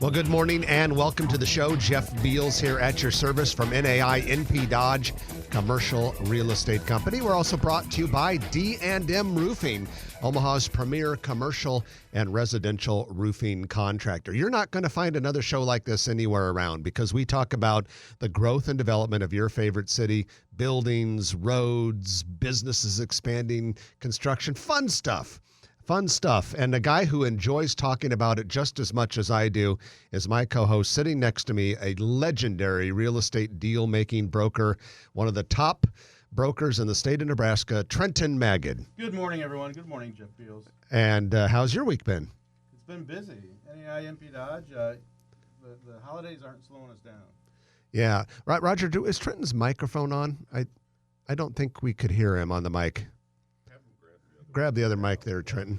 Well, good morning and welcome to the show. Jeff Beals here at your service from NAI NP Dodge Commercial Real Estate Company. We're also brought to you by D&M Roofing, Omaha's premier commercial and residential roofing contractor. You're not going to find another show like this anywhere around because we talk about the growth and development of your favorite city, buildings, roads, businesses expanding, construction, fun stuff. Fun stuff. And the guy who enjoys talking about it just as much as I do is my co-host sitting next to me, a legendary real estate deal-making broker, one of the top brokers in the state of Nebraska, Trenton Magid. Good morning, everyone. Good morning, Jeff Beals. And how's your week been? It's been busy. NAI NP Dodge, the holidays aren't slowing us down. Yeah. Right, Roger, is Trenton's microphone on? I don't think we could hear him on the mic. Grab the other mic there, Trenton.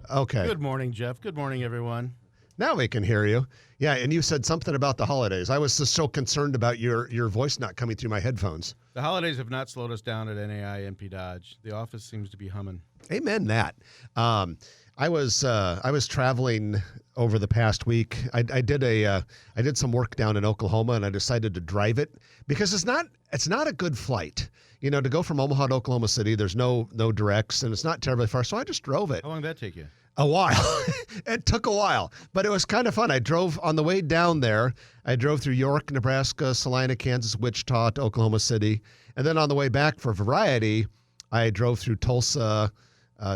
Okay. Good morning, Jeff. Good morning, everyone. Now we can hear you. Yeah, and you said something about the holidays. I was just so concerned about your voice not coming through my headphones. The holidays have not slowed us down at NAI NP Dodge. The office seems to be humming. Amen that. I was traveling over the past week. I did some work down in Oklahoma, and I decided to drive it because it's not a good flight. You know, to go from Omaha to Oklahoma City, there's no directs, and it's not terribly far. So I just drove it. How long did that take you? A while. It took a while, but it was kind of fun. I drove on the way down there. I drove through York, Nebraska, Salina, Kansas, Wichita to Oklahoma City. And then on the way back for variety, I drove through Tulsa,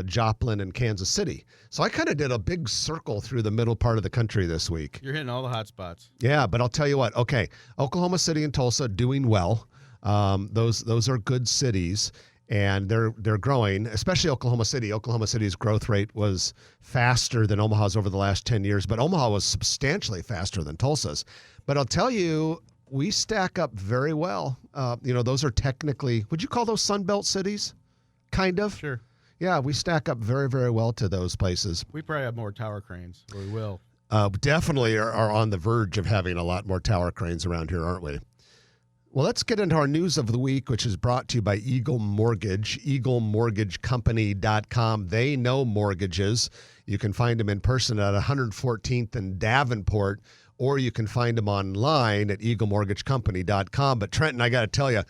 Joplin, and Kansas City. So I kind of did a big circle through the middle part of the country this week. You're hitting all the hot spots. Yeah, but I'll tell you what. Okay, Oklahoma City and Tulsa doing well. Those are good cities, and they're growing, especially Oklahoma City. Oklahoma City's growth rate was faster than Omaha's over the last 10 years, but Omaha was substantially faster than Tulsa's. But I'll tell you, we stack up very well. Those are technically, would you call those Sunbelt cities? Kind of? Sure. Yeah, we stack up very, very well to those places. We probably have more tower cranes, or we will. Definitely are on the verge of having a lot more tower cranes around here, aren't we? Well, let's get into our news of the week, which is brought to you by Eagle Mortgage, eaglemortgagecompany.com. They know mortgages. You can find them in person at 114th and Davenport, or you can find them online at eaglemortgagecompany.com. But Trenton, I got to tell you,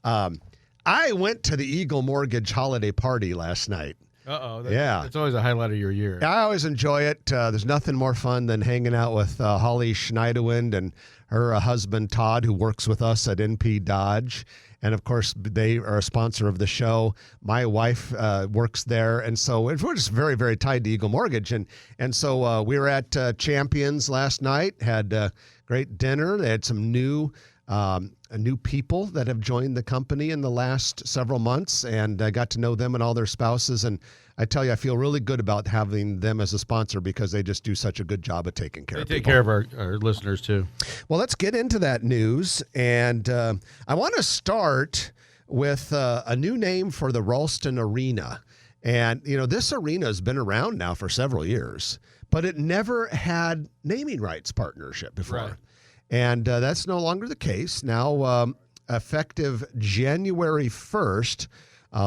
I went to the Eagle Mortgage holiday party last night. That's always a highlight of your year. I always enjoy it. There's nothing more fun than hanging out with Holly Schneiderwind and her husband, Todd, who works with us at NP Dodge. And, of course, they are a sponsor of the show. My wife works there. And so we're just very, very tied to Eagle Mortgage. And so we were at Champions last night, had a great dinner. They had some new people that have joined the company in the last several months, and I got to know them and all their spouses. And I tell you, I feel really good about having them as a sponsor because they just do such a good job of taking care of people. They take care of our listeners, too. Well, let's get into that news. And I want to start with a new name for the Ralston Arena. And, this arena has been around now for several years, but it never had naming rights partnership before. Right. And that's no longer the case. Now, effective January 1st,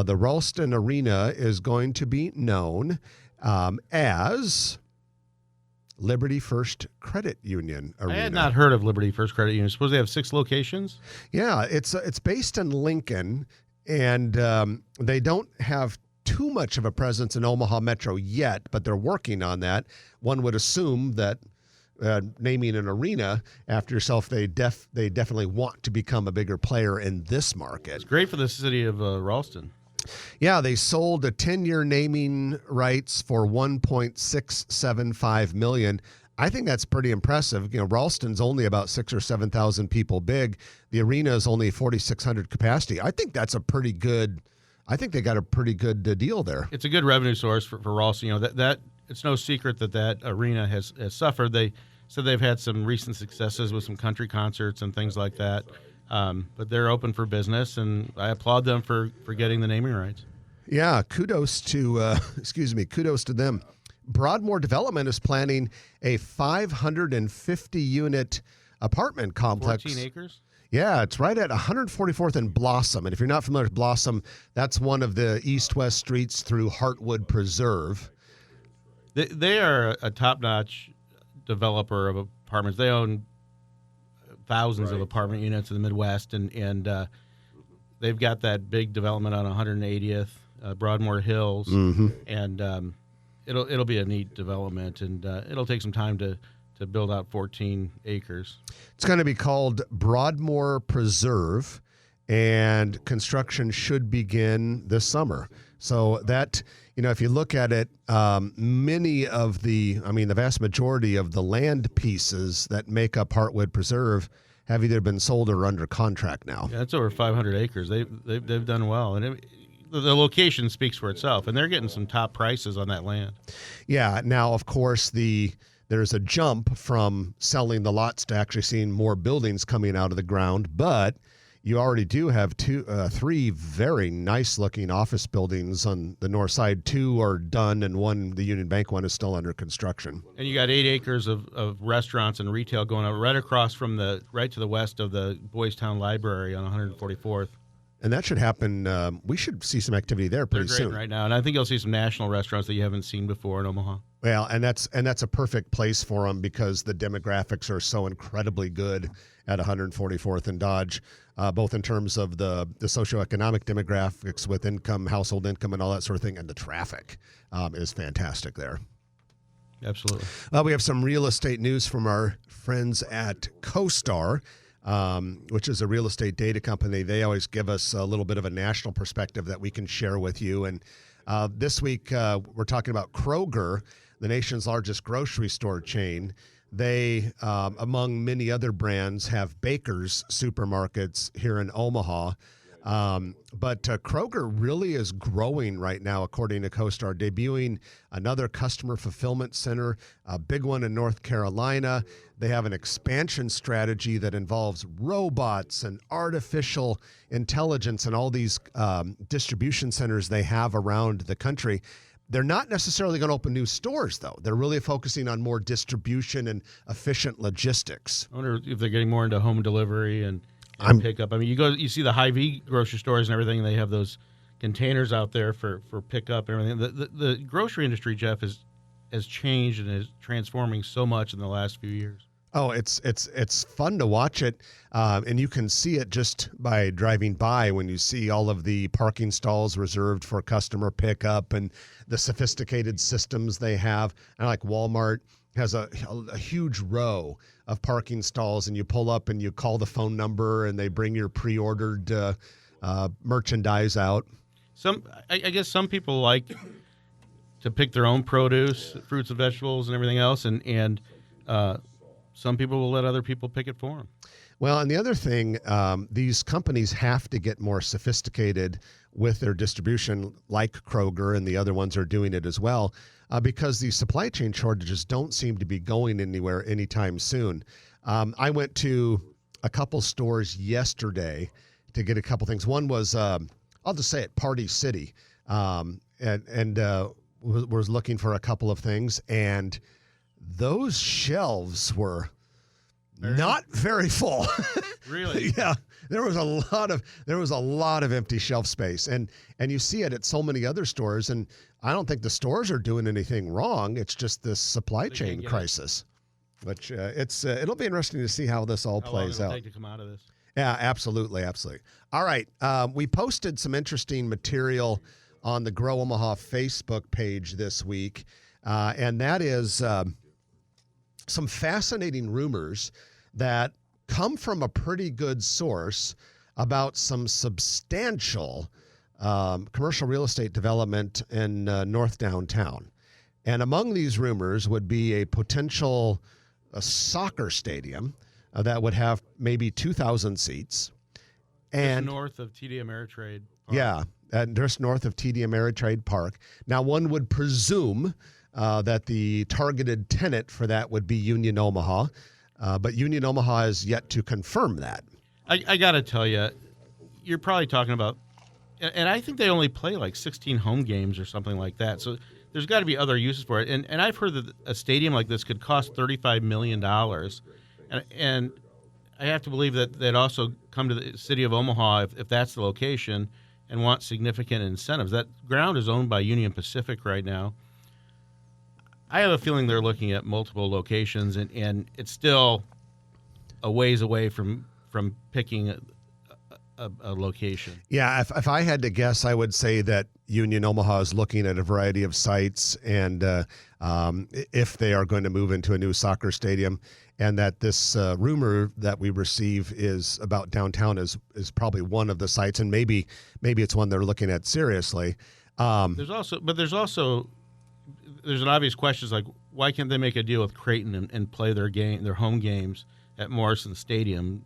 the Ralston Arena is going to be known as Liberty First Credit Union Arena. I had not heard of Liberty First Credit Union. Suppose they have 6 locations? Yeah, it's based in Lincoln, and they don't have too much of a presence in Omaha Metro yet, but they're working on that. One would assume that naming an arena after yourself, they definitely want to become a bigger player in this market. It's great for the city of Ralston. Yeah, they sold a 10-year naming rights for $1.675 million. I think that's pretty impressive. Ralston's only about 6,000 or 7,000 people big. The arena is only 4,600 capacity. I think that's they got a pretty good deal there. It's a good revenue source for Ralston. That it's no secret that arena has suffered. They said they've had some recent successes with some country concerts and things like that. But they're open for business, and I applaud them for getting the naming rights. Yeah, kudos to them. Broadmoor Development is planning a 550-unit apartment complex. 14 acres? Yeah, it's right at 144th and Blossom. And if you're not familiar with Blossom, that's one of the east-west streets through Heartwood Preserve. They are a top-notch developer of apartments. They own thousands of apartment units in the Midwest, and they've got that big development on 180th, Broadmoor Hills, and it'll be a neat development, and it'll take some time to build out 14 acres. It's going to be called Broadmoor Preserve, and construction should begin this summer. So that, if you look at it, the vast majority of the land pieces that make up Heartwood Preserve have either been sold or under contract now. Yeah, that's over 500 acres. They've done well, and the location speaks for itself, and they're getting some top prices on that land. Yeah. Now, of course, there's a jump from selling the lots to actually seeing more buildings coming out of the ground, but you already do have three very nice-looking office buildings on the north side. 2 are done, and one, the Union Bank one, is still under construction. And you got 8 acres of restaurants and retail going up right across from right to the west of the Boys Town Library on 144th. And that should happen. We should see some activity there pretty soon. Right now, and I think you'll see some national restaurants that you haven't seen before in Omaha. Well, and that's a perfect place for them because the demographics are so incredibly good at 144th and Dodge, both in terms of the socioeconomic demographics with income, household income, and all that sort of thing, and the traffic is fantastic there. Absolutely. We have some real estate news from our friends at CoStar, which is a real estate data company. They always give us a little bit of a national perspective that we can share with you. And this week, we're talking about Kroger, the nation's largest grocery store chain. They, among many other brands, have Baker's supermarkets here in Omaha. But Kroger really is growing right now, according to CoStar, debuting another customer fulfillment center, a big one in North Carolina. They have an expansion strategy that involves robots and artificial intelligence and all these distribution centers they have around the country. They're not necessarily going to open new stores, though. They're really focusing on more distribution and efficient logistics. I wonder if they're getting more into home delivery and pickup. I mean, you see the Hy-Vee grocery stores and everything. They have those containers out there for pickup and everything. The grocery industry, Jeff, has changed and is transforming so much in the last few years. Oh, it's fun to watch it, and you can see it just by driving by when you see all of the parking stalls reserved for customer pickup and the sophisticated systems they have. And like Walmart has a huge row of parking stalls, and you pull up and you call the phone number, and they bring your pre-ordered merchandise out. I guess some people like to pick their own produce, fruits and vegetables, and everything else, and some people will let other people pick it for them. Well, and the other thing, these companies have to get more sophisticated with their distribution, like Kroger and the other ones are doing it as well, because the supply chain shortages don't seem to be going anywhere anytime soon. I went to a couple stores yesterday to get a couple things. One was, I'll just say it, Party City, and was looking for a couple of things, and those shelves were not very full. Really? Yeah. There was a lot of empty shelf space, and you see it at so many other stores, and I don't think the stores are doing anything wrong. It's just this supply chain crisis. Which it'll be interesting to see how this all plays out. How long it'll take to come out of this. Yeah, absolutely. All right. We posted some interesting material on the Grow Omaha Facebook page this week, and that is some fascinating rumors that come from a pretty good source about some substantial commercial real estate development in North Downtown. And among these rumors would be a potential soccer stadium that would have maybe 2,000 seats. And just north of TD Ameritrade Park. Yeah, just north of TD Ameritrade Park. Now, one would presume that the targeted tenant for that would be Union Omaha, but Union Omaha is yet to confirm that. I got to tell you, you're probably talking about, and I think they only play like 16 home games or something like that. So there's got to be other uses for it. And I've heard that a stadium like this could cost $35 million. And I have to believe that they'd also come to the city of Omaha, if that's the location, and want significant incentives. That ground is owned by Union Pacific right now. I have a feeling they're looking at multiple locations, and it's still a ways away from picking a location. Yeah, if I had to guess, I would say that Union Omaha is looking at a variety of sites, and if they are going to move into a new soccer stadium, and that this rumor that we receive is about downtown is probably one of the sites, and maybe it's one they're looking at seriously. There's an obvious question, is like, why can't they make a deal with Creighton and play their home games at Morrison Stadium,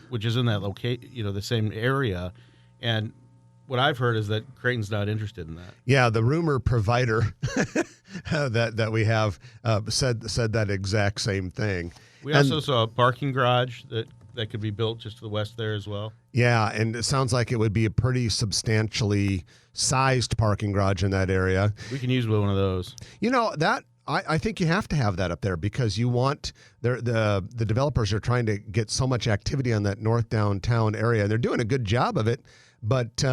which is in that the same area. And what I've heard is that Creighton's not interested in that. Yeah, the rumor provider that we have said that exact same thing. We also saw a parking garage that could be built just to the west there as well. Yeah, and it sounds like it would be a pretty substantially sized parking garage in that area. We can use one of those. That I think you have to have that up there because you want the developers are trying to get so much activity on that north downtown area, and they're doing a good job of it. But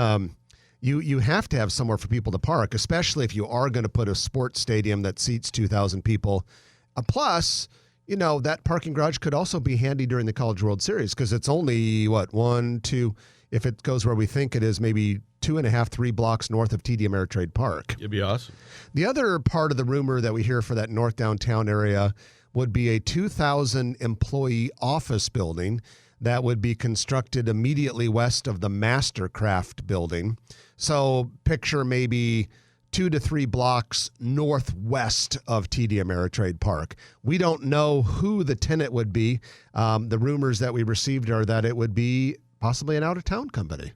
you have to have somewhere for people to park, especially if you are going to put a sports stadium that seats 2,000 people. Plus, that parking garage could also be handy during the College World Series because it's only, 1, 2, if it goes where we think it is, maybe 2.5, 3 blocks north of TD Ameritrade Park. It'd be awesome. The other part of the rumor that we hear for that north downtown area would be a 2,000 employee office building that would be constructed immediately west of the Mastercraft building. So picture maybe 2 to 3 blocks northwest of TD Ameritrade Park. We don't know who the tenant would be. The rumors that we received are that it would be possibly an out-of-town company.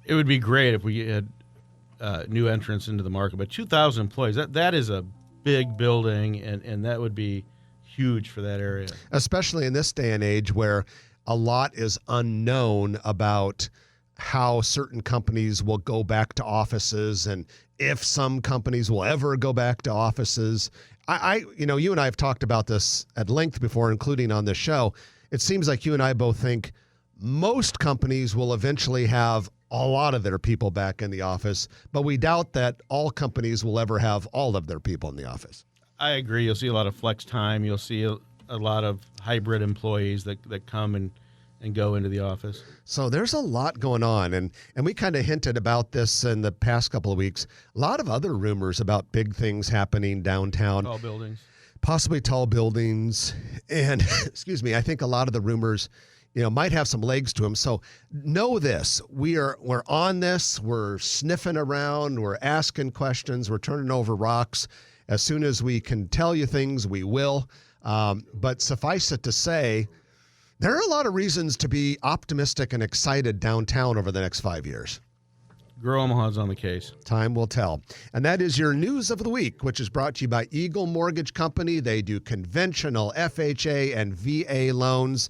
It would be great if we had new entrants into the market, but 2,000 employees, that is a big building, and that would be huge for that area. Especially in this day and age where a lot is unknown about how certain companies will go back to offices and if some companies will ever go back to offices. You and I have talked about this at length before, including on this show. It seems like you and I both think most companies will eventually have a lot of their people back in the office, but we doubt that all companies will ever have all of their people in the office. I agree. You'll see a lot of flex time. You'll see a lot of hybrid employees that come and go into the office. So there's a lot going on, and we kind of hinted about this in the past couple of weeks. A lot of other rumors about big things happening downtown. Tall buildings. Possibly tall buildings. And, excuse me, I think a lot of the rumors might have some legs to them. So know this, we're on this, we're sniffing around, we're asking questions, we're turning over rocks. As soon as we can tell you things, we will. But suffice it to say, there are a lot of reasons to be optimistic and excited downtown over the next 5 years. Grow Omaha's on the case. Time will tell. And that is your news of the week, which is brought to you by Eagle Mortgage Company. They do conventional FHA and VA loans.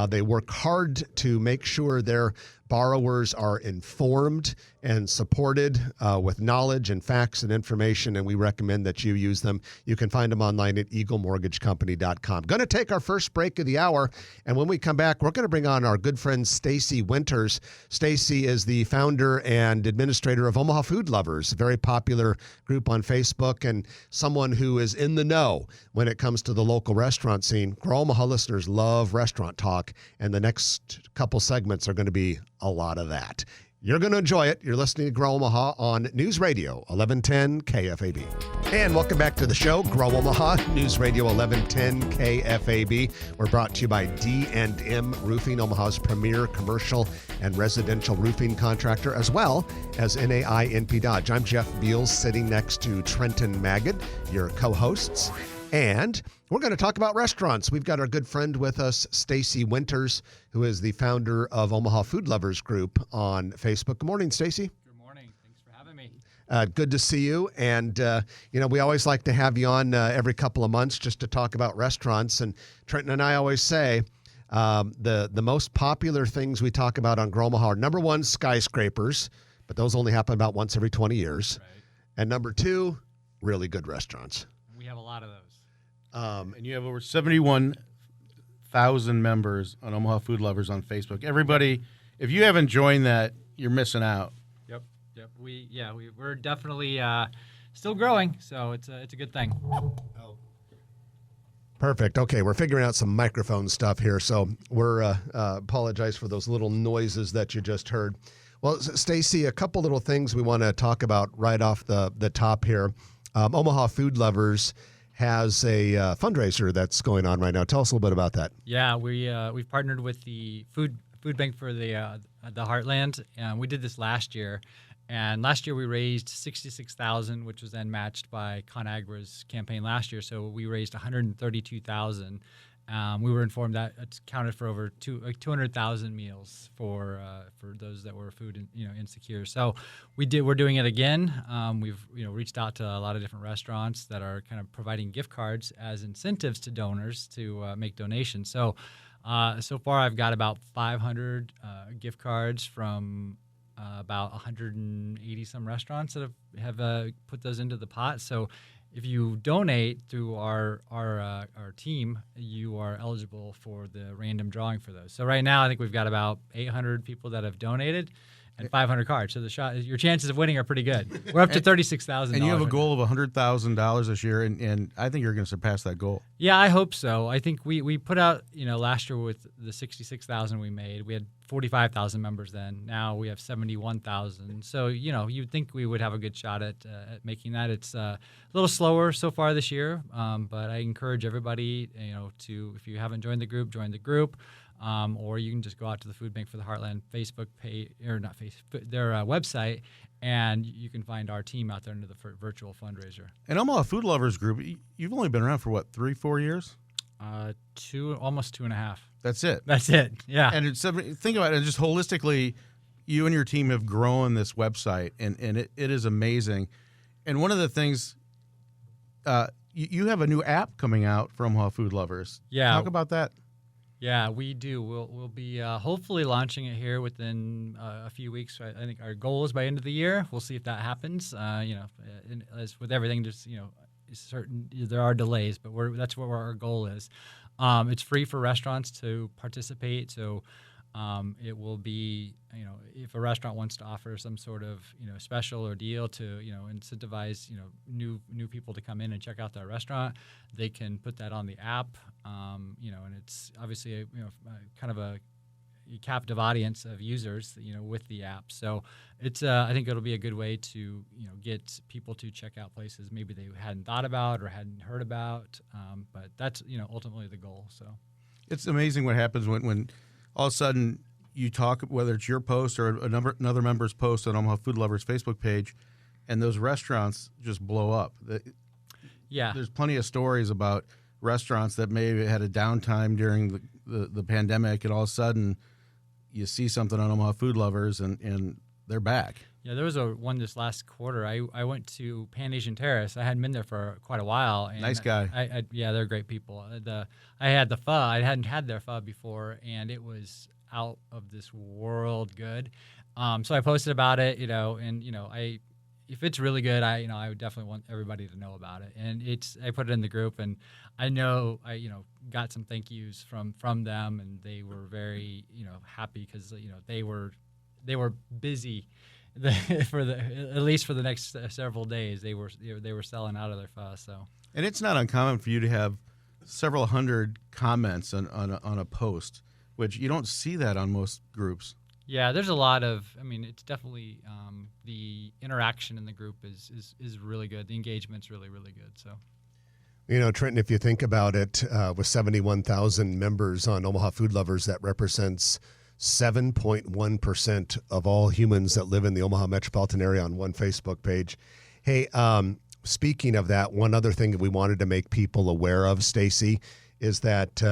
They work hard to make sure their borrowers are informed and supported with knowledge and facts and information, and we recommend that you use them. You can find them online at eaglemortgagecompany.com. Going to take our first break of the hour, and when we come back, we're going to bring on our good friend Stacy Winters. Stacy is the founder and administrator of Omaha Food Lovers, a very popular group on Facebook, and someone who is in the know when it comes to the local restaurant scene. Grow Omaha listeners love restaurant talk, and the next couple segments are going to be a lot of that. You're going to enjoy it. You're listening to Grow Omaha on News Radio 1110 KFAB. And welcome back to the show, Grow Omaha, News Radio 1110 KFAB. We're brought to you by D&M Roofing, Omaha's premier commercial and residential roofing contractor, as well as NAI NP Dodge. I'm Jeff Beals, sitting next to Trenton Magid, your co-hosts. And we're going to talk about restaurants. We've got our good friend with us, Stacy Winters, who is the founder of Omaha Food Lovers Group on Facebook. Good morning, Stacy. Good morning. Thanks for having me. Good to see you. And, we always like to have you on every couple of months just to talk about restaurants. And Trenton and I always say the most popular things we talk about on Grow Omaha are, number one, skyscrapers, but those only happen about once every 20 years. Right. And number two, really good restaurants. We have a lot of those. And you have over 71,000 members on Omaha Food Lovers on Facebook. Everybody, if you haven't joined that, you're missing out. Yep. We're definitely still growing, so it's a good thing. Perfect. Okay, we're figuring out some microphone stuff here, so we're apologize for those little noises that you just heard. Well, Stacy, a couple little things we want to talk about right off the top here. Omaha Food Lovers has a fundraiser that's going on right now. Tell us a little bit about that. Yeah, we've partnered with the food bank for the Heartland. We did this last year, and last year we raised $66,000, which was then matched by ConAgra's campaign last year. So we raised $132,000. We were informed that it's counted for over 200,000 meals for those that were food insecure. So we're doing it again. We've reached out to a lot of different restaurants that are kind of providing gift cards as incentives to donors to make donations. So so far I've got about 500 gift cards from about 180 some restaurants that have put those into the pot. So if you donate through our team, you are eligible for the random drawing for those. So right now, I think we've got about 800 people that have donated and 500 cards. So your chances of winning are pretty good. We're up to $36,000. And you have a goal of $100,000 this year, and I think you're going to surpass that goal. Yeah, I hope so. I think we put out, last year with the $66,000 we made, we had 45,000 members then. Now we have 71,000. So, you'd think we would have a good shot at making that. It's a little slower so far this year, but I encourage everybody, to, if you haven't joined the group, join the group. Or you can just go out to the Food Bank for the Heartland Facebook page, or not Facebook, their website, and you can find our team out there under the virtual fundraiser. And Omaha Food Lovers Group, you've only been around for what, 3-4 years? Almost 2.5. That's it. That's it. Yeah. And think about it, just holistically, you and your team have grown this website, and it is amazing. And one of the things, you have a new app coming out for Omaha Food Lovers. Yeah. Talk about that. Yeah, we do. We'll be hopefully launching it here within a few weeks. I think our goal is by end of the year. We'll see if that happens. As with everything, just certain there are delays, but that's what our goal is. It's free for restaurants to participate, so it will be if a restaurant wants to offer some sort of special or deal to incentivize new people to come in and check out their restaurant, they can put that on the app. And it's obviously kind of a captive audience of users with the app. So it's I think it'll be a good way to get people to check out places maybe they hadn't thought about or hadn't heard about. But that's ultimately the goal. So it's amazing what happens when all of a sudden you talk, whether it's your post or another member's post on Omaha Food Lovers Facebook page, and those restaurants just blow up. Yeah, there's plenty of stories about restaurants that maybe had a downtime during the pandemic, and all of a sudden you see something on Omaha Food Lovers, and they're back. Yeah, there was one this last quarter. I went to Pan Asian Terrace. I hadn't been there for quite a while. And nice guy. Yeah, they're great people. I had the pho. I hadn't had their pho before, and it was out of this world good. So I posted about it, and if it's really good, I would definitely want everybody to know about it. And I put it in the group, and I know I got some thank yous from them, and they were very happy because they were busy at least for the next several days. They were selling out of their pho. So, and it's not uncommon for you to have several hundred comments on a post, which you don't see that on most groups. Yeah, there's a lot of. It's definitely the interaction in the group is really good. The engagement's really, really good. So, Trenton, if you think about it, with 71,000 members on Omaha Food Lovers, that represents 7.1% of all humans that live in the Omaha metropolitan area on one Facebook page. Hey, speaking of that, one other thing that we wanted to make people aware of, Stacy, is that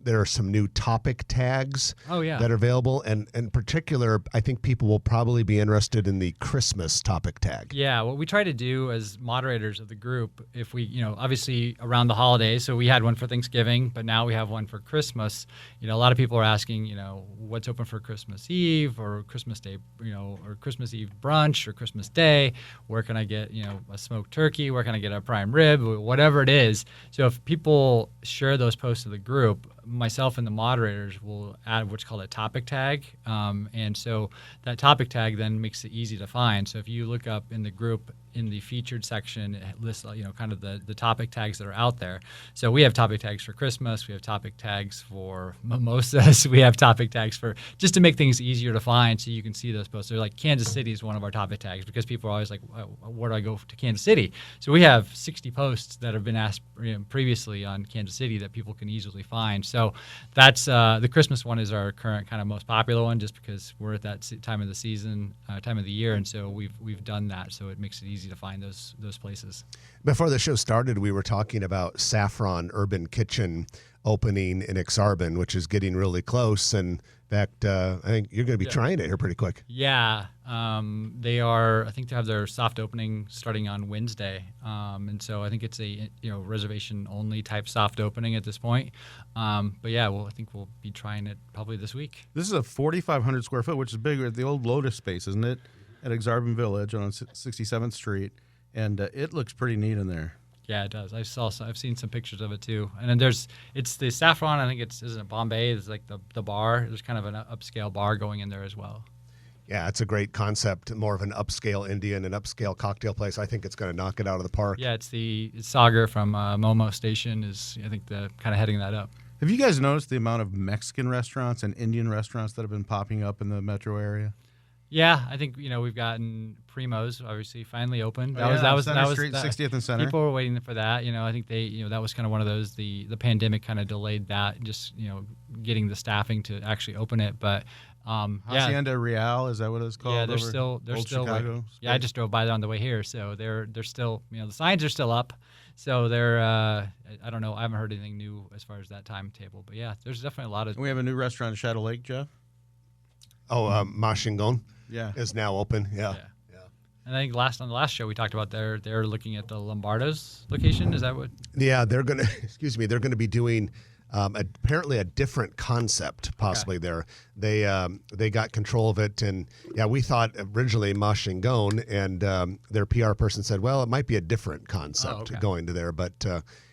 there are some new topic tags that are available. And in particular, I think people will probably be interested in the Christmas topic tag. Yeah, what we try to do as moderators of the group, if we, obviously around the holidays, so we had one for Thanksgiving, but now we have one for Christmas. A lot of people are asking, what's open for Christmas Eve or Christmas Day, or Christmas Eve brunch or Christmas Day. Where can I get, a smoked turkey? Where can I get a prime rib? Whatever it is. So if people share those posts to the group, myself and the moderators will add what's called a topic tag. And so that topic tag then makes it easy to find. So if you look up in the group in the featured section, it lists kind of the topic tags that are out there. So we have topic tags for Christmas, we have topic tags for mimosas, we have topic tags for just to make things easier to find, so you can see those posts. They're like Kansas City is one of our topic tags because people are always like, where do I go to Kansas City? So we have 60 posts that have been asked previously on Kansas City that people can easily find. So that's the Christmas one is our current kind of most popular one, just because we're at that time of the season, time of the year, and so we've done that, so it makes it easy to find those places. Before the show started, we were talking about Saffron Urban Kitchen opening in Exarban, which is getting really close. And in fact, I think you're going to be trying it here pretty quick. Yeah, they are. I think they have their soft opening starting on Wednesday, and so I think it's a reservation only type soft opening at this point. But yeah, I think we'll be trying it probably this week. This is a 4,500 square foot, which is bigger at the old Lotus space, isn't it? At Exarban Village on 67th Street, and it looks pretty neat in there. Yeah, it does. I've seen some pictures of it too. And then it's the Saffron. I think isn't it Bombay? It's like the bar. There's kind of an upscale bar going in there as well. Yeah, it's a great concept. More of an upscale Indian and upscale cocktail place. I think it's going to knock it out of the park. Yeah, it's Sagar from Momo Station is I think the kind of heading that up. Have you guys noticed the amount of Mexican restaurants and Indian restaurants that have been popping up in the metro area? Yeah, I think we've gotten Primo's obviously finally opened. That was Street, 60th and Center. People were waiting for that. I think that was kind of one of those. The pandemic kind of delayed that, just getting the staffing to actually open it. But Hacienda Real, is that what it's called? Yeah, they're still Chicago. Yeah, I just drove by there on the way here, so they're still the signs are still up. So they're I don't know. I haven't heard anything new as far as that timetable. But yeah, there's definitely a lot of. We have a new restaurant in Shadow Lake, Jeff. Oh, Mashingon. Yeah, is now open. Yeah. And I think on the last show we talked about they're looking at the Lombardo's location. Is that what? Yeah, they're gonna. Excuse me. They're going to be doing apparently a different concept possibly there. They got control of it, and we thought originally Mashingon, and their PR person said, well, it might be a different concept going to there, but.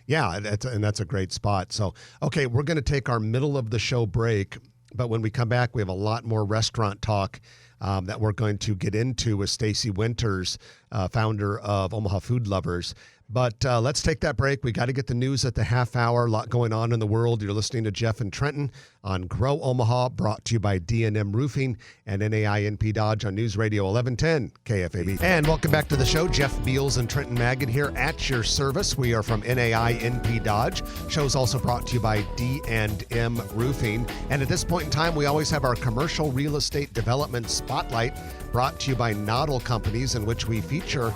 That's a great spot. So, okay, we're going to take our middle of the show break, but when we come back, we have a lot more restaurant talk that we're going to get into with Stacy Winters, founder of Omaha Food Lovers. But let's take that break. We got to get the news at the half hour. A lot going on in the world. You're listening to Jeff and Trenton on Grow Omaha, brought to you by D&M Roofing and NAINP Dodge on News Radio 1110 KFAB. And welcome back to the show. Jeff Beals and Trenton Magid here at your service. We are from NAINP Dodge. Show's also brought to you by D&M Roofing. And at this point in time, we always have our commercial real estate development spotlight, brought to you by Noddle Companies, in which we feature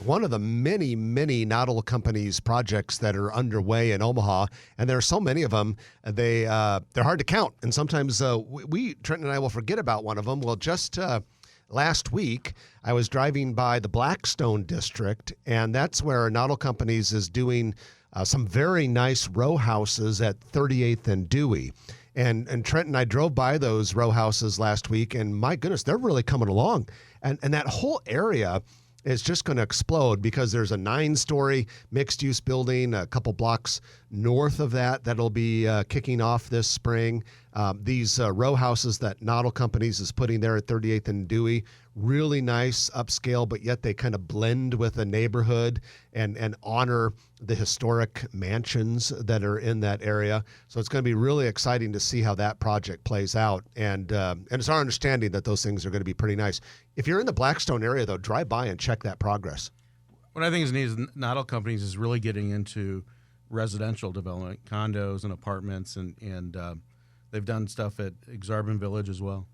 one of the many, many Noddle Companies projects that are underway in Omaha, and there are so many of them, they're hard to count. And sometimes Trenton and I will forget about one of them. Well, just last week, I was driving by the Blackstone district, and that's where Noddle Companies is doing some very nice row houses at 38th and Dewey. And Trent and I drove by those row houses last week, and my goodness, they're really coming along. And that whole area is just going to explode, because there's a 9-story mixed-use building a couple blocks north of that'll be kicking off this spring. These row houses that Noddle Companies is putting there at 38th and Dewey, really nice, upscale, but yet they kind of blend with the neighborhood and honor the historic mansions that are in that area. So it's going to be really exciting to see how that project plays out. And it's our understanding that those things are going to be pretty nice. If you're in the Blackstone area, though, drive by and check that progress. What I think is neat is Noddle Companies is really getting into residential development, condos and apartments, and they've done stuff at Exarban Village as well.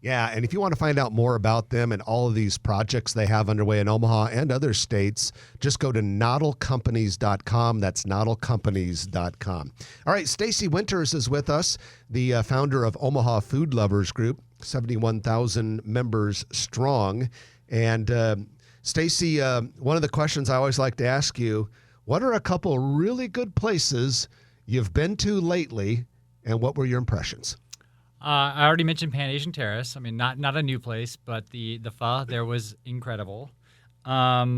Yeah, and if you want to find out more about them and all of these projects they have underway in Omaha and other states, just go to noddlecompanies.com. That's noddlecompanies.com. All right, Stacy Winters is with us, the founder of Omaha Food Lovers Group, 71,000 members strong. And Stacy, one of the questions I always like to ask you, what are a couple really good places you've been to lately, and what were your impressions? I already mentioned Pan Asian Terrace. I mean, not a new place, but the pho there was incredible. I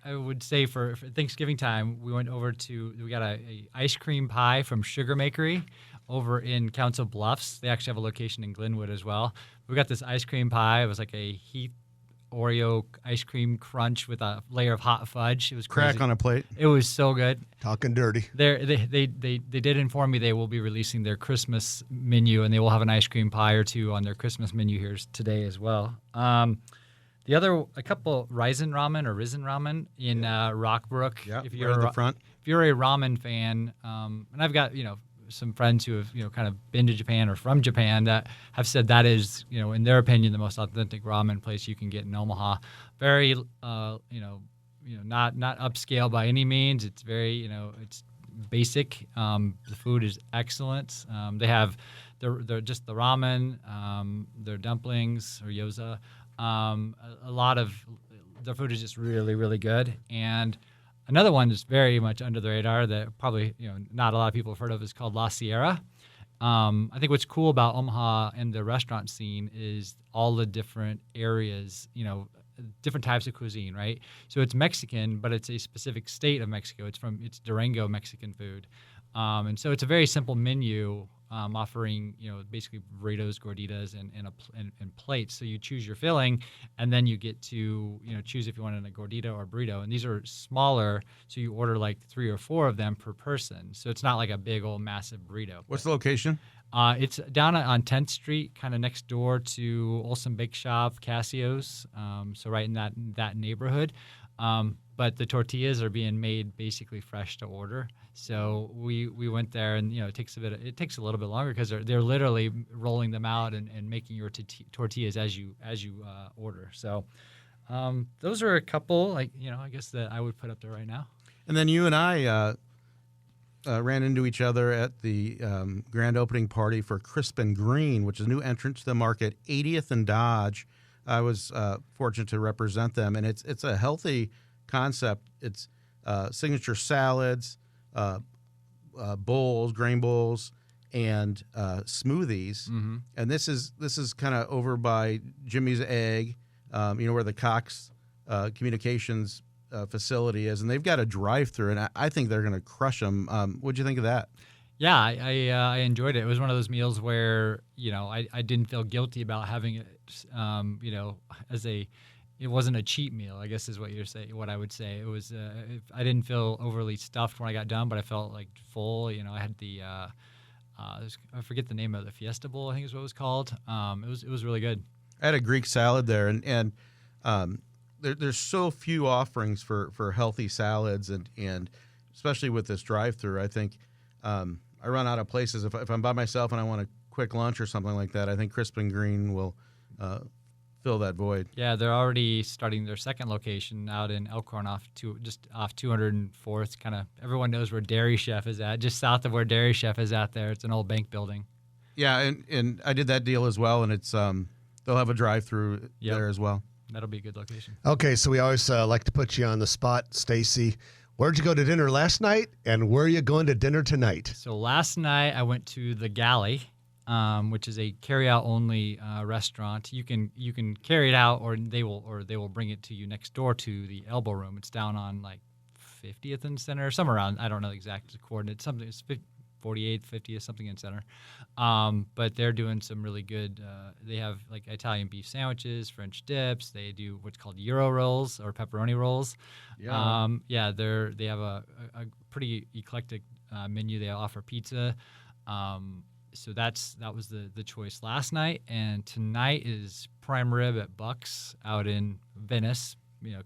would say for Thanksgiving time, we got a ice cream pie from Sugar Makery over in Council Bluffs. They actually have a location in Glenwood as well. We got this ice cream pie. It was like a Heath Oreo ice cream crunch with a layer of hot fudge. It was crazy. Crack on a plate. It was so good. Talking dirty. They did inform me they will be releasing their Christmas menu, and they will have an ice cream pie or two on their Christmas menu here today as well. A couple Risen Ramen in Rockbrook. Yeah, if right you're at the front. If you're a ramen fan, and I've got some friends who have kind of been to Japan or from Japan that have said that is in their opinion the most authentic ramen place you can get in Omaha. Very not upscale by any means. It's very it's basic. The food is excellent. They have they're just the ramen, their dumplings or gyoza. A lot of their food is just really, really good. And another one that's very much under the radar that probably not a lot of people have heard of is called La Sierra. I think what's cool about Omaha and the restaurant scene is all the different areas, different types of cuisine, right? So it's Mexican, but it's a specific state of Mexico. It's Durango Mexican food. And so it's a very simple menu offering, basically burritos, gorditas, and plates. So you choose your filling, and then you get to, choose if you want a gordita or a burrito. And these are smaller, so you order like 3 or 4 of them per person. So it's not like a big old massive burrito. What's the location? It's down on 10th Street, kind of next door to Olson Bake Shop, Cassio's. So right in that neighborhood. But the tortillas are being made basically fresh to order. So we went there, and it takes a little bit longer because they're literally rolling them out and making your tortillas as you order. So those are a couple I guess that I would put up there right now. And then you and I ran into each other at the grand opening party for Crisp and Green, which is a new entrance to the market, 80th and Dodge. I was fortunate to represent them, and it's a healthy concept. It's signature salads, bowls, grain bowls, and smoothies. Mm-hmm. And this is kind of over by Jimmy's Egg, where the Cox Communications facility is, and they've got a drive-through, and I think they're going to crush them. What'd you think of that? Yeah, I enjoyed it. It was one of those meals where I didn't feel guilty about having it. It wasn't a cheap meal, I guess is what what I would say. It was I didn't feel overly stuffed when I got done, but I felt like full. I had the I forget the name of the Fiesta Bowl, I think is what it was called. It was really good. I had a Greek salad there, and there's so few offerings for healthy salads, and especially with this drive-through, I think I run out of places. If I'm by myself and I want a quick lunch or something like that, I think Crisp and Green will fill that void. Yeah, they're already starting their second location out in Elkhorn, just off 204th. Kind of everyone knows where Dairy Chef is at, just south of where Dairy Chef is at there. It's an old bank building. Yeah, and I did that deal as well, and it's they'll have a drive-through there as well. That'll be a good location. Okay, so we always like to put you on the spot, Stacy. Where'd you go to dinner last night, and where are you going to dinner tonight? So last night I went to the Galley, which is a carry-out only restaurant. You can carry it out, or they will bring it to you next door to the Elbow Room. It's down on like 50th and Center, somewhere around. I don't know the exact coordinates. Something it's 48th, 50th, something in Center. But they're doing some really good. They have like Italian beef sandwiches, French dips. They do what's called Euro rolls or pepperoni rolls. Yeah. They have a pretty eclectic menu. They offer pizza. So that was the choice last night, and tonight is prime rib at Buck's out in Venice.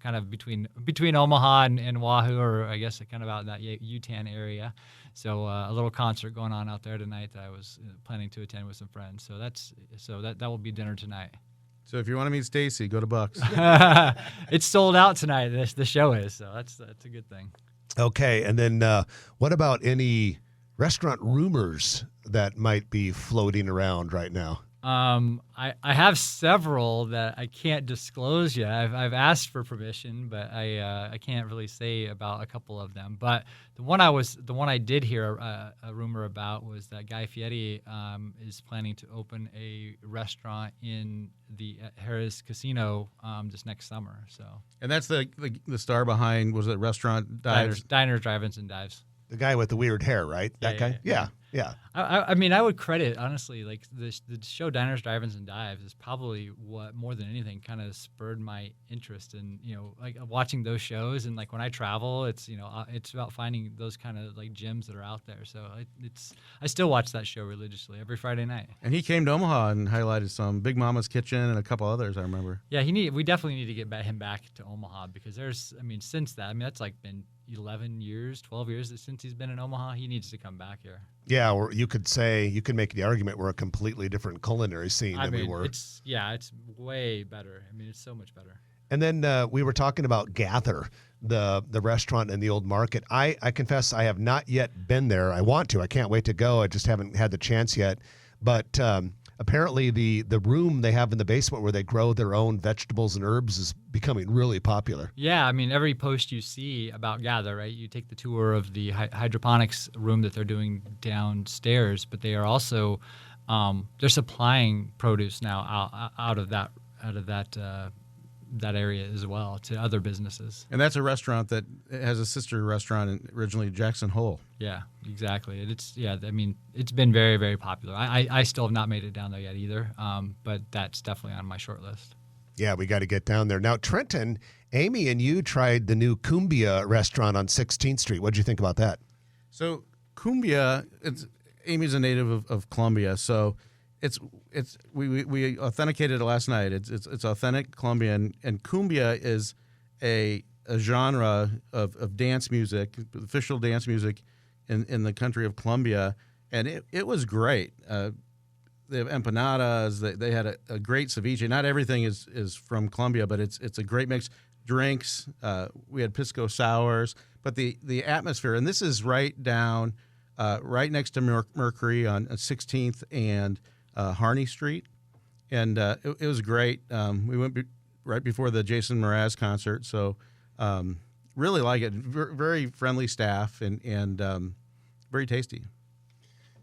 Kind of between Omaha and Wahoo, or I guess kind of out in that Utan area. So a little concert going on out there tonight that I was planning to attend with some friends. So that will be dinner tonight. So if you want to meet Stacy, go to Buck's. It's sold out tonight. The show is, so that's a good thing. Okay, and then what about any restaurant rumors that might be floating around right now? I have several that I can't disclose yet. I've asked for permission, but I can't really say about a couple of them. But the one I did hear a rumor about was that Guy Fieri is planning to open a restaurant in the Harrah's Casino this next summer. So, and that's the star behind, was it Restaurant Dives? Diners, Drive-Ins, and Dives. The guy with the weird hair, right? That guy? Yeah. Yeah. I mean, I would credit, honestly, like the show Diners, Drive-Ins, and Dives is probably what, more than anything, kind of spurred my interest in, like watching those shows. And like when I travel, it's, it's about finding those kind of like gems that are out there. So I still watch that show religiously every Friday night. And he came to Omaha and highlighted some Big Mama's Kitchen and a couple others, I remember. Yeah, we definitely need to get him back to Omaha, because since that, that's like been 11 years, 12 years since he's been in Omaha. He needs to come back here. Yeah, or you could make the argument we're a completely different culinary scene than we were. It's way better. I mean, it's so much better. And then we were talking about Gather, the restaurant in the old market. I confess I have not yet been there. I want to. I can't wait to go. I just haven't had the chance yet. But apparently the room they have in the basement where they grow their own vegetables and herbs is becoming really popular. Yeah, I mean, every post you see about Gather, right? You take the tour of the hydroponics room that they're doing downstairs, but they are also they're supplying produce now out of that area as well to other businesses. And that's a restaurant that has a sister restaurant originally, Jackson Hole. Yeah, exactly. It's been very, very popular. I still have not made it down there yet either, but that's definitely on my short list. Yeah, we got to get down there. Now, Trenton, Amy and you tried the new Cumbia restaurant on 16th Street. What did you think about that? So Cumbia, Amy's a native of Columbia, so we authenticated it last night. It's authentic Colombian, and cumbia is a genre of dance music, official dance music in the country of Colombia, and it was great. They have empanadas. They had a great ceviche. Not everything is from Colombia, but it's a great mix. Drinks. We had pisco sours, but the atmosphere, and this is right next to Mercury on 16th and Harney Street, and it was great. We went right before the Jason Mraz concert, so really like it. Very friendly staff and very tasty.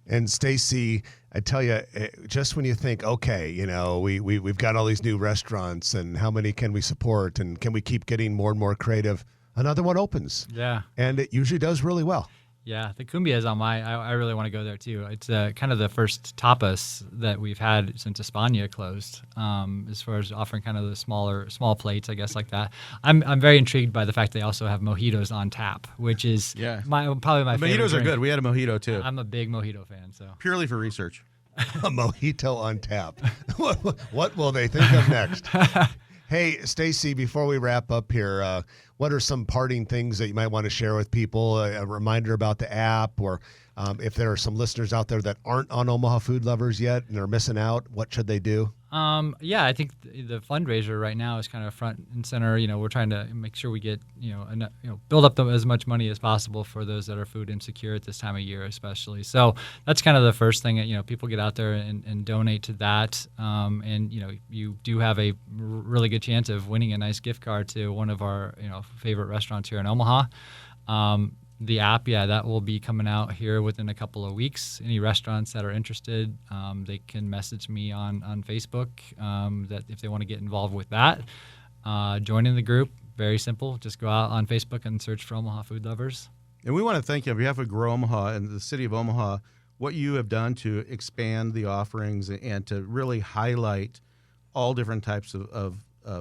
And Stacy, I tell you, just when you think, okay, we've got all these new restaurants, and how many can we support, and can we keep getting more and more creative? Another one opens. Yeah, and it usually does really well. Yeah, the Cumbia is on I really want to go there too. It's kind of the first tapas that we've had since España closed, as far as offering kind of the small plates, I guess, like that. I'm very intrigued by the fact they also have mojitos on tap, which is probably my favorite mojitos drink. are good. We had a mojito too. I'm a big mojito fan, so purely for research. A mojito on tap. What will they think of next? Hey, Stacy, before we wrap up here, what are some parting things that you might want to share with people? A reminder about the app, or if there are some listeners out there that aren't on Omaha Food Lovers yet and are missing out, what should they do? I think the fundraiser right now is kind of front and center. We're trying to make sure we get, build up as much money as possible for those that are food insecure at this time of year, especially. So that's kind of the first thing that, people get out there and donate to that. And you do have a really good chance of winning a nice gift card to one of our, favorite restaurants here in Omaha. The app, that will be coming out here within a couple of weeks. Any restaurants that are interested, they can message me on Facebook that if they want to get involved with that. Joining the group, very simple. Just go out on Facebook and search for Omaha Food Lovers. And we want to thank you on behalf of Grow Omaha and the city of Omaha, what you have done to expand the offerings and to really highlight all different types of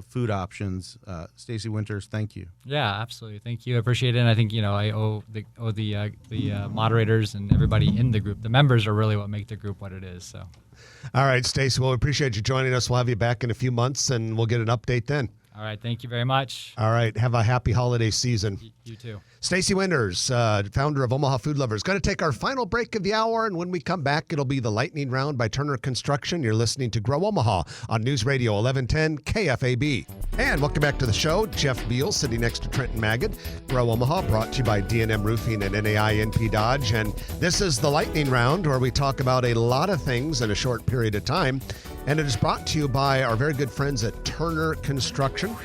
food options. Stacy Winters, thank you. Yeah, absolutely. Thank you. I appreciate it. And I think, I owe the moderators and everybody in the group. The members are really what make the group what it is. So, all right, Stacy, well, we appreciate you joining us. We'll have you back in a few months, and we'll get an update then. All right. Thank you very much. All right. Have a happy holiday season. You too. Stacy Winters, founder of Omaha Food Lovers. Going to take our final break of the hour, and when we come back, it'll be the lightning round by Turner Construction. You're listening to Grow Omaha on News Radio 1110 KFAB. And welcome back to the show. Jeff Beals sitting next to Trenton Magid. Grow Omaha brought to you by D&M Roofing and NAI NP Dodge. And this is the lightning round, where we talk about a lot of things in a short period of time. And it is brought to you by our very good friends at Turner Construction.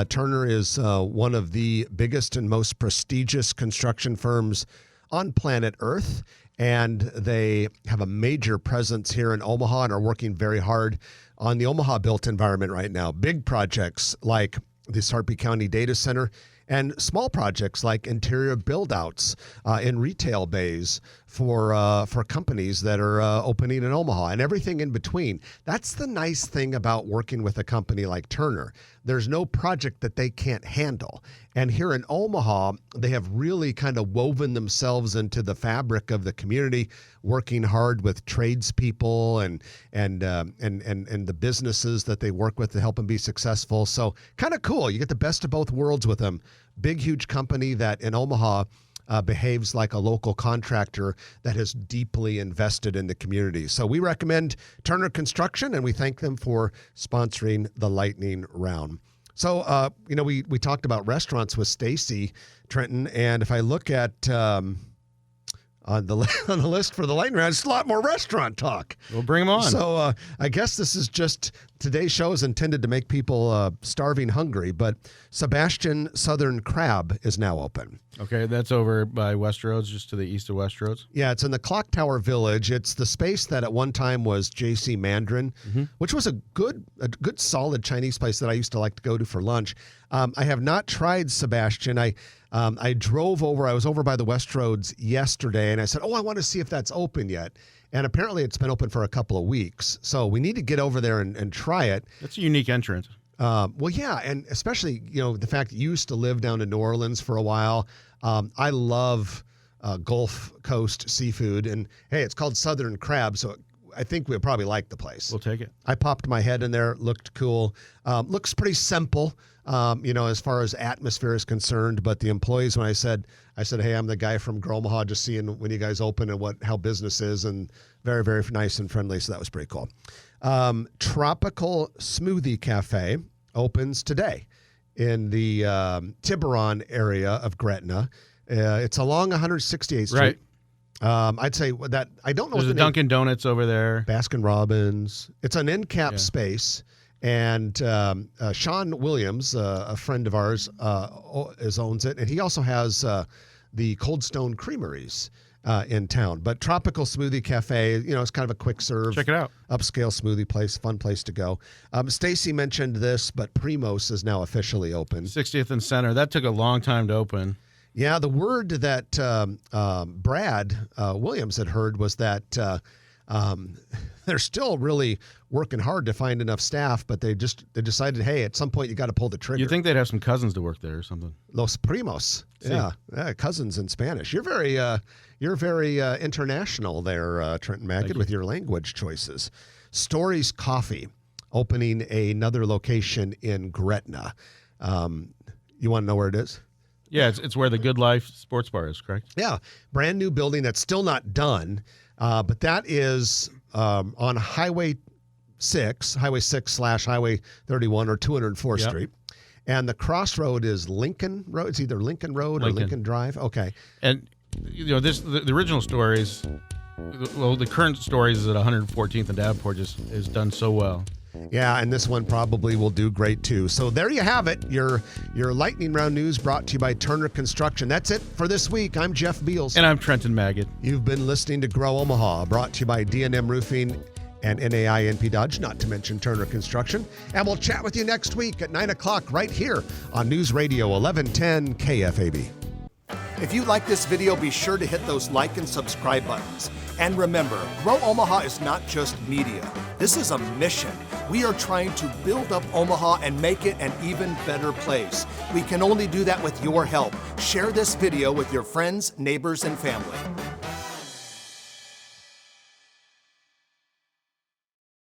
Turner is one of the biggest and most prestigious construction firms on planet Earth, and they have a major presence here in Omaha and are working very hard on the Omaha built environment right now. Big projects like the Sarpy County Data Center and small projects like interior build-outs in retail bays for companies that are opening in Omaha and everything in between. That's the nice thing about working with a company like Turner. There's no project that they can't handle. And here in Omaha, they have really kind of woven themselves into the fabric of the community, working hard with tradespeople and the businesses that they work with to help them be successful. So kind of cool. You get the best of both worlds with them. Big, huge company that in Omaha behaves like a local contractor that has deeply invested in the community. So we recommend Turner Construction, and we thank them for sponsoring the Lightning Round. So, we talked about restaurants with Stacy, Trenton, and if I look at on the list for the Lightning Round, it's a lot more restaurant talk. We'll bring them on. So I guess this is just, today's show is intended to make people starving hungry, but Sebastian Southern Crab is now open. Okay, that's over by Westroads, just to the east of Westroads. Yeah, it's in the Clock Tower Village. It's the space that at one time was J.C. Mandarin, which was a good, solid Chinese place that I used to like to go to for lunch. I have not tried Sebastian. I drove over. I was over by the Westroads yesterday, and I said, I want to see if that's open yet. And apparently it's been open for a couple of weeks. So we need to get over there and try it. That's a unique entrance. Well, yeah, and especially, the fact that you used to live down in New Orleans for a while. I love Gulf Coast seafood, and hey, it's called Southern Crab, so I think we'll probably like the place. We'll take it. I popped my head in there, looked cool. Looks pretty simple, as far as atmosphere is concerned, but the employees, when I said, hey, I'm the guy from Omaha, just seeing when you guys open and how business is, and very, very nice and friendly, so that was pretty cool. Tropical Smoothie Cafe opens today in the Tiburon area of Gretna. It's along 168th Street. Right. I'd say that I don't know. There's a Dunkin' Donuts over there. Baskin Robbins. It's an end cap space. And Sean Williams, a friend of ours, owns it. And he also has the Cold Stone Creameries in town. But Tropical Smoothie Cafe, it's kind of a quick serve. Check it out. Upscale smoothie place, fun place to go. Stacy mentioned this, but Primos is now officially open. 60th and Center. That took a long time to open. Yeah, the word that Brad Williams had heard was that they're still really working hard to find enough staff, but they decided, hey, at some point you got to pull the trigger. You'd think they'd have some cousins to work there or something. Los Primos. Sí. Yeah, cousins in Spanish. You're very international there, Trenton Magid, with your language choices. Stories Coffee opening another location in Gretna. You want to know where it is? Yeah, it's where the Good Life Sports Bar is, correct? Yeah, brand new building that's still not done, but that is on Highway 6 / Highway 31 or 204th Street. And the crossroad is Lincoln Road. It's either Lincoln Road or Lincoln Drive. Okay. And, the original stories, the current stories is at 114th and Davenport is done so well. Yeah, and this one probably will do great too. So there you have it, your Lightning Round news brought to you by Turner Construction. That's it for this week. I'm Jeff Beals. And I'm Trenton Magid. You've been listening to Grow Omaha, brought to you by D&M Roofing and NAI NP Dodge, not to mention Turner Construction. And we'll chat with you next week at 9 o'clock right here on News Radio 1110 KFAB. If you like this video, be sure to hit those like and subscribe buttons. And remember, Grow Omaha is not just media. This is a mission. We are trying to build up Omaha and make it an even better place. We can only do that with your help. Share this video with your friends, neighbors, and family.